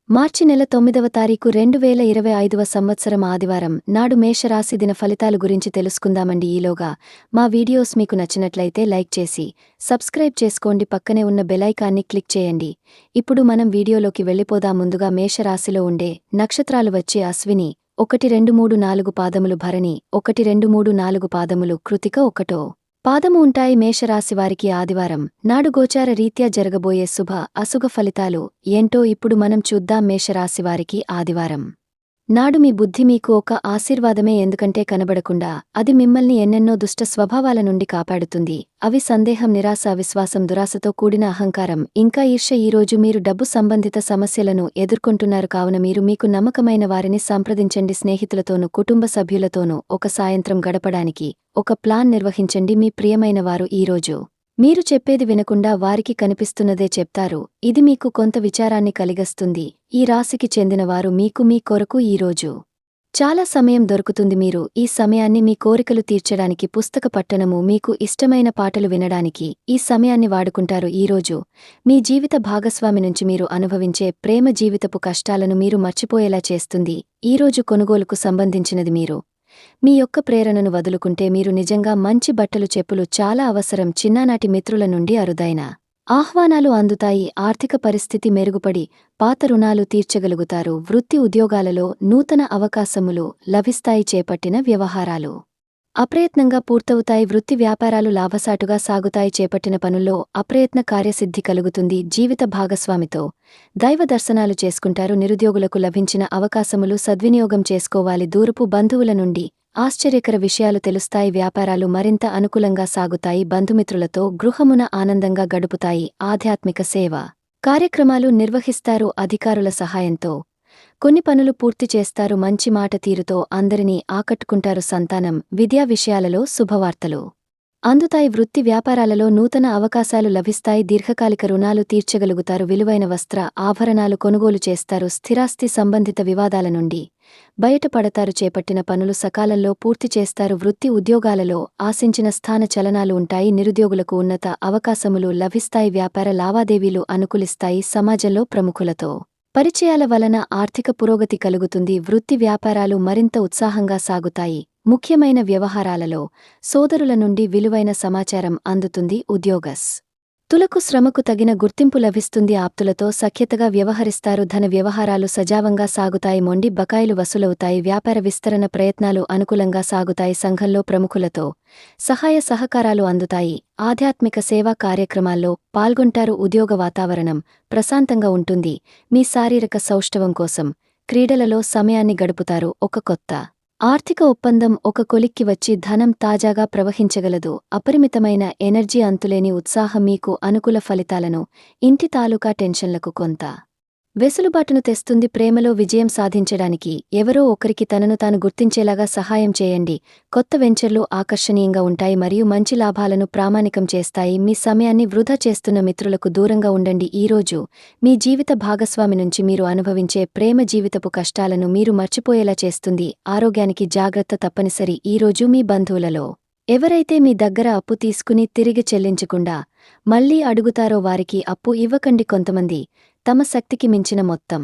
మార్చి నెల 9వ తారీఖు 2025వ సంవత్సరం ఆదివారం నాడు మేషరాశి దిన ఫలితాలు గురించి తెలుసుకుందామండి. ఈలోగా మా వీడియోస్ మీకు నచ్చినట్లయితే లైక్ చేసి సబ్స్క్రైబ్ చేసుకోండి, పక్కనే ఉన్న బెలైకాన్ని క్లిక్ చేయండి. ఇప్పుడు మనం వీడియోలోకి వెళ్ళిపోదాం. ముందుగా మేషరాశిలో ఉండే నక్షత్రాలు వచ్చి అశ్విని 1, 2, 3, 4 పాదములు, భరణి 1, 2, 3, 4 పాదములు, కృతిక 1వ పాదము ఉంటాయి. మేషరాశివారికి ఆదివారం నాడు గోచార రీత్యా జరగబోయే శుభ అశుభ ఫలితాలు ఏంటో ఇప్పుడు మనం చూద్దాం. మేషరాశివారికి ఆదివారం నాడు మీ బుద్ధి మీకు ఒక ఆశీర్వాదమే, ఎందుకంటే కనబడకుండా అది మిమ్మల్ని ఎన్నెన్నో దుష్ట స్వభావాల నుండి కాపాడుతుంది. అవి సందేహం, నిరాశ, అవిశ్వాసం, దురాశతో కూడిన అహంకారం, ఇంకా ఈర్ష్య. ఈరోజు మీరు డబ్బు సంబంధిత సమస్యలను ఎదుర్కొంటున్నారు కావున మీరు మీకు నమ్మకమైన వారిని సంప్రదించండి. స్నేహితులతోనూ కుటుంబ సభ్యులతోనూ ఒక సాయంత్రం గడపడానికి ఒక ప్లాన్ నిర్వహించండి. మీ ప్రియమైన వారు ఈరోజు మీరు చెప్పేది వినకుండా వారికి కనిపిస్తున్నదే చెప్తారు. ఇది మీకు కొంత విచారాన్ని కలిగిస్తుంది. ఈ రాశికి చెందినవారు మీకు మీ కొరకు ఈరోజు చాలా సమయం దొరుకుతుంది. మీరు ఈ సమయాన్ని మీ కోరికలు తీర్చడానికి, పుస్తక పఠనము, మీకు ఇష్టమైన పాటలు వినడానికి ఈ సమయాన్ని వాడుకుంటారు. ఈరోజు మీ జీవిత భాగస్వామి నుంచి మీరు అనుభవించే ప్రేమ జీవితపు కష్టాలను మీరు మర్చిపోయేలా చేస్తుంది. ఈరోజు కొనుగోలుకు సంబంధించినది మీరు మీ యొక్క ప్రేరణను వదులుకుంటే మీరు నిజంగా మంచి బట్టలు, చెప్పులు చాలా అవసరం. చిన్ననాటి మిత్రుల నుండి అరుదైన ఆహ్వానాలు అందుతాయి. ఆర్థిక పరిస్థితి మెరుగుపడి పాత రుణాలు తీర్చగలుగుతారు. వృత్తి ఉద్యోగాలలో నూతన అవకాశములు లభిస్తాయి. చేపట్టిన వ్యవహారాలు అప్రయత్నంగా పూర్తవుతాయి. వృత్తి వ్యాపారాలు లాభసాటుగా సాగుతాయి. చేపట్టిన పనుల్లో అప్రయత్న కార్యసిద్ధి కలుగుతుంది. జీవిత భాగస్వామితో దైవ దర్శనాలు చేసుకుంటారు. నిరుద్యోగులకు లభించిన అవకాశములు సద్వినియోగం చేసుకోవాలి. దూరపు బంధువుల నుండి ఆశ్చర్యకర విషయాలు తెలుస్తాయి. వ్యాపారాలు మరింత అనుకూలంగా సాగుతాయి. బంధుమిత్రులతో గృహమున ఆనందంగా గడుపుతాయి. ఆధ్యాత్మిక సేవ కార్యక్రమాలు నిర్వహిస్తారు. అధికారుల సహాయంతో కొన్ని పనులు పూర్తి చేస్తారు. మంచి మాట తీరుతో అందరినీ ఆకట్టుకుంటారు. సంతానం, విద్యా విషయాలలో శుభవార్తలు అందుతాయి. వృత్తి వ్యాపారాలలో నూతన అవకాశాలు లభిస్తాయి. దీర్ఘకాలిక రుణాలు తీర్చగలుగుతారు. విలువైన వస్త్ర ఆభరణాలు కొనుగోలు చేస్తారు. స్థిరాస్తి సంబంధిత వివాదాల నుండి బయటపడతారు. చేపట్టిన పనులు సకాలంలో పూర్తి చేస్తారు. వృత్తి ఉద్యోగాలలో ఆశించిన స్థాన చలనాలు ఉంటాయి. నిరుద్యోగులకు ఉన్నత అవకాశములు లభిస్తాయి. వ్యాపార లావాదేవీలు అనుకూలిస్తాయి. సమాజంలో ప్రముఖులతో పరిచయాల వలన ఆర్థిక పురోగతి కలుగుతుంది. వృత్తి వ్యాపారాలు మరింత ఉత్సాహంగా సాగుతాయి. ముఖ్యమైన వ్యవహారాలలో సోదరుల నుండి విలువైన సమాచారం అందుతుంది. తులకు శ్రమకు తగిన గుర్తింపు లభిస్తుంది. ఆప్తులతో సఖ్యతగా వ్యవహరిస్తారు. ధన వ్యవహారాలు సజావంగా సాగుతాయి. మొండి బకాయిలు వసూలవుతాయి. వ్యాపార విస్తరణ ప్రయత్నాలు అనుకూలంగా సాగుతాయి. సంఘంలో ప్రముఖులతో సహాయ సహకారాలు అందుతాయి. ఆధ్యాత్మిక సేవా కార్యక్రమాల్లో పాల్గొంటారు. ఉద్యోగ వాతావరణం ప్రశాంతంగా ఉంటుంది. మీ శారీరక సౌష్ఠవం కోసం క్రీడలలో సమయాన్ని గడుపుతారు. ఒక కొత్త ఆర్థిక ఒప్పందం ఒక కొలిక్కి వచ్చి ధనం తాజాగా ప్రవహించగలదు. అపరిమితమైన ఎనర్జీ, అంతులేని ఉత్సాహం మీకు అనుకూల ఫలితాలను, ఇంటి తాలూకా టెన్షన్లకు కొంత వెసులుబాటును తెస్తుంది. ప్రేమలో విజయం సాధించడానికి ఎవరో ఒకరికి తనను తాను గుర్తించేలాగా సహాయం చేయండి. కొత్త వెంచర్లు ఆకర్షణీయంగా ఉంటాయి మరియు మంచి లాభాలను ప్రామాణికం చేస్తాయి. మీ సమయాన్ని వృధా చేస్తున్న మిత్రులకు దూరంగా ఉండండి. ఈరోజు మీ జీవిత భాగస్వామి నుంచి మీరు అనుభవించే ప్రేమ జీవితపు కష్టాలను మీరు మర్చిపోయేలా చేస్తుంది. ఆరోగ్యానికి జాగ్రత్త తప్పనిసరి. ఈరోజు మీ బంధువులలో ఎవరైతే మీ దగ్గర అప్పు తీసుకుని తిరిగి చెల్లించకుండా మళ్లీ అడుగుతారో వారికి అప్పు ఇవ్వకండి. కొంతమంది తమ శక్తికి మించిన మొత్తం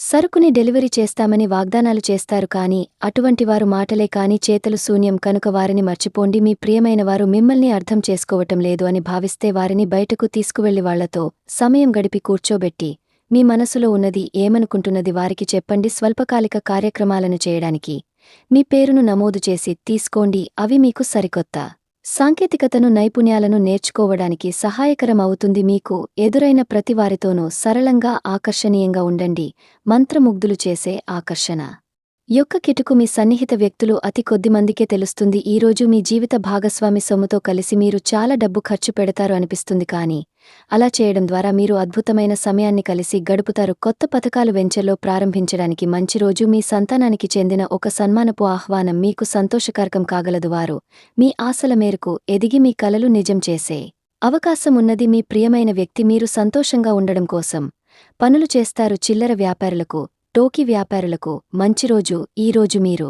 సరుకుని డెలివరీ చేస్తామని వాగ్దానాలు చేస్తారు, కానీ అటువంటివారు మాటలే కాని చేతలు శూన్యం. కనుక వారిని మర్చిపోండి. మీ ప్రియమైన వారు మిమ్మల్ని అర్థం చేసుకోవటం లేదు అని భావిస్తే వారిని బయటకు తీసుకువెళ్లి వాళ్లతో సమయం గడిపి కూర్చోబెట్టి మీ మనసులో ఉన్నది ఏమనుకుంటున్నది వారికి చెప్పండి. స్వల్పకాలిక కార్యక్రమాలను చేయడానికి మీ పేరును నమోదు చేసి తీసుకోండి. అవి మీకు సరికొత్త సాంకేతికతను, నైపుణ్యాలను నేర్చుకోవడానికి సహాయకరం అవుతుంది. మీకు ఎదురైన ప్రతివారితోనూ సరళంగా, ఆకర్షణీయంగా ఉండండి. మంత్రముగ్ధులు చేసే ఆకర్షణ యొక్క కిటుకు మీ సన్నిహిత వ్యక్తులు అతి కొద్దిమందికే తెలుస్తుంది. ఈరోజు మీ జీవిత భాగస్వామి సొమ్ముతో కలిసి మీరు చాలా డబ్బు ఖర్చు పెడతారు అనిపిస్తుంది, కానీ అలా చేయడం ద్వారా మీరు అద్భుతమైన సమయాన్ని కలిసి గడుపుతారు. కొత్త పథకాలు వెంచర్లో ప్రారంభించడానికి మంచి రోజు. మీ సంతానానికి చెందిన ఒక సన్మానపు ఆహ్వానం మీకు సంతోషకరకం కాగలదు. వారు మీ ఆశల మేరకు ఎదిగి మీ కలలు నిజం చేసే అవకాశం ఉన్నది. మీ ప్రియమైన వ్యక్తి మీరు సంతోషంగా ఉండడం కోసం పనులు చేస్తారు. చిల్లర వ్యాపారులకు, టోకీ వ్యాపారులకు మంచి రోజు. ఈరోజు మీరు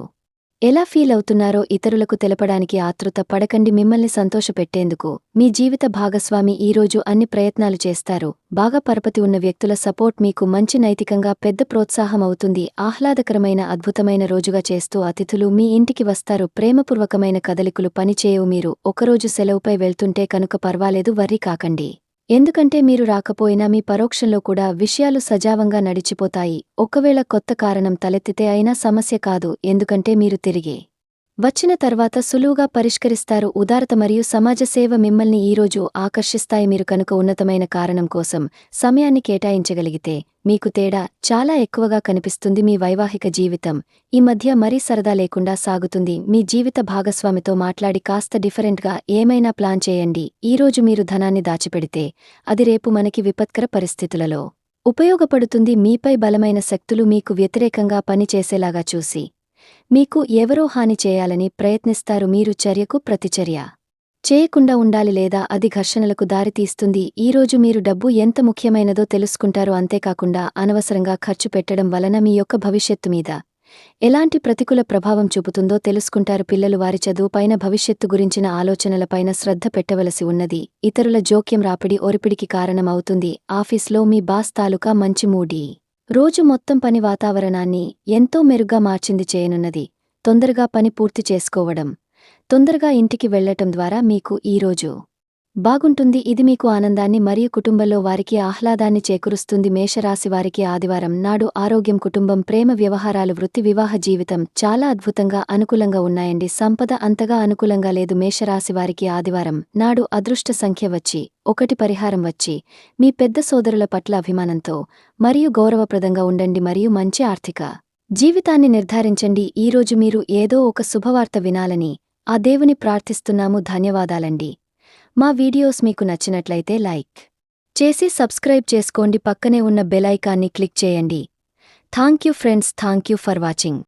ఎలా ఫీల్ అవుతున్నారో ఇతరులకు తెలపడానికి ఆతృత పడకండి. మిమ్మల్ని సంతోషపెట్టేందుకు మీ జీవిత భాగస్వామి ఈరోజు అన్ని ప్రయత్నాలు చేస్తారు. బాగా పరపతి ఉన్న వ్యక్తుల సపోర్ట్ మీకు మంచి నైతికంగా పెద్ద ప్రోత్సాహం అవుతుంది. ఆహ్లాదకరమైన అద్భుతమైన రోజుగా చేస్తూ అతిథులు మీ ఇంటికి వస్తారు. ప్రేమపూర్వకమైన కదలికలు పనిచేయవు. మీరు ఒకరోజు సెలవుపై వెళ్తుంటే కనుక పర్వాలేదు, వర్రీ కాకండి. ఎందుకంటే మీరు రాకపోయినా మీ పరోక్షంలో కూడా విషయాలు సజావంగా నడిచిపోతాయి. ఒకవేళ కొత్త కారణం తలెత్తితే అయినా సమస్య కాదు, ఎందుకంటే మీరు తిరిగి వచ్చిన తర్వాత సులువుగా పరిష్కరిస్తారు. ఉదారత మరియు సమాజ సేవ మిమ్మల్ని ఈరోజు ఆకర్షిస్తాయి. మీరు కనుక ఉన్నతమైన కారణం కోసం సమయాన్ని కేటాయించగలిగితే మీకు తేడా చాలా ఎక్కువగా కనిపిస్తుంది. మీ వైవాహిక జీవితం ఈ మధ్య మరీ సరదా లేకుండా సాగుతుంది. మీ జీవిత భాగస్వామితో మాట్లాడి కాస్త డిఫరెంట్గా ఏమైనా ప్లాన్ చేయండి. ఈరోజు మీరు ధనాన్ని దాచిపెడితే అది రేపు మనకి విపత్కర పరిస్థితులలో ఉపయోగపడుతుంది. మీపై బలమైన శక్తులు మీకు వ్యతిరేకంగా పనిచేసేలాగా చూసి మీకు ఎవరో హాని చేయాలని ప్రయత్నిస్తారు. మీరు చర్యకు ప్రతిచర్య చేయకుండా ఉండాలి, లేదా అది ఘర్షణలకు దారితీస్తుంది. ఈరోజు మీరు డబ్బు ఎంత ముఖ్యమైనదో తెలుసుకుంటారు. అంతేకాకుండా అనవసరంగా ఖర్చు పెట్టడం వలన మీ యొక్క భవిష్యత్తు మీద ఎలాంటి ప్రతికూల ప్రభావం చూపుతుందో తెలుసుకుంటారు. పిల్లలు వారి చదువుపైన భవిష్యత్తు గురించిన ఆలోచనలపైన శ్రద్ధ పెట్టవలసి ఉన్నది. ఇతరుల జోక్యం రాపిడి ఒరిపిడికి కారణమవుతుంది. ఆఫీస్లో మీ బాస్ తాలూకా మంచి మూడీ రోజు మొత్తం పని వాతావరణాన్ని ఎంతో మెరుగ్గా మార్చింది చేయనున్నది. తొందరగా పని పూర్తి చేసుకోవడం, తొందరగా ఇంటికి వెళ్లటం ద్వారా మీకు ఈరోజు బాగుంటుంది. ఇది మీకు ఆనందాన్ని మరియు కుటుంబంలో వారికి ఆహ్లాదాన్ని చేకూరుస్తుంది. మేషరాశివారికి ఆదివారం నాడు ఆరోగ్యం, కుటుంబం, ప్రేమ వ్యవహారాలు, వృత్తి, వివాహ జీవితం చాలా అద్భుతంగా అనుకూలంగా ఉన్నాయండి. సంపద అంతగా అనుకూలంగా లేదు. మేషరాశివారికి ఆదివారం నాడు అదృష్ట సంఖ్య వచ్చి 1, పరిహారం వచ్చి మీ పెద్ద సోదరుల పట్ల అభిమానంతో మరియు గౌరవప్రదంగా ఉండండి మరియు మంచి ఆర్థిక జీవితాన్ని నిర్ధారించండి. ఈరోజు మీరు ఏదో ఒక శుభవార్త వినాలని ఆ దేవుని ప్రార్థిస్తున్నాము. ధన్యవాదాలండి. మా వీడియోస్ మీకు నచ్చినట్లయితే లైక్ చేసి సబ్స్క్రైబ్ చేసుకోండి. పక్కనే ఉన్న బెల్ ఐకాన్ని క్లిక్ చేయండి. Thank you friends, thank you for watching.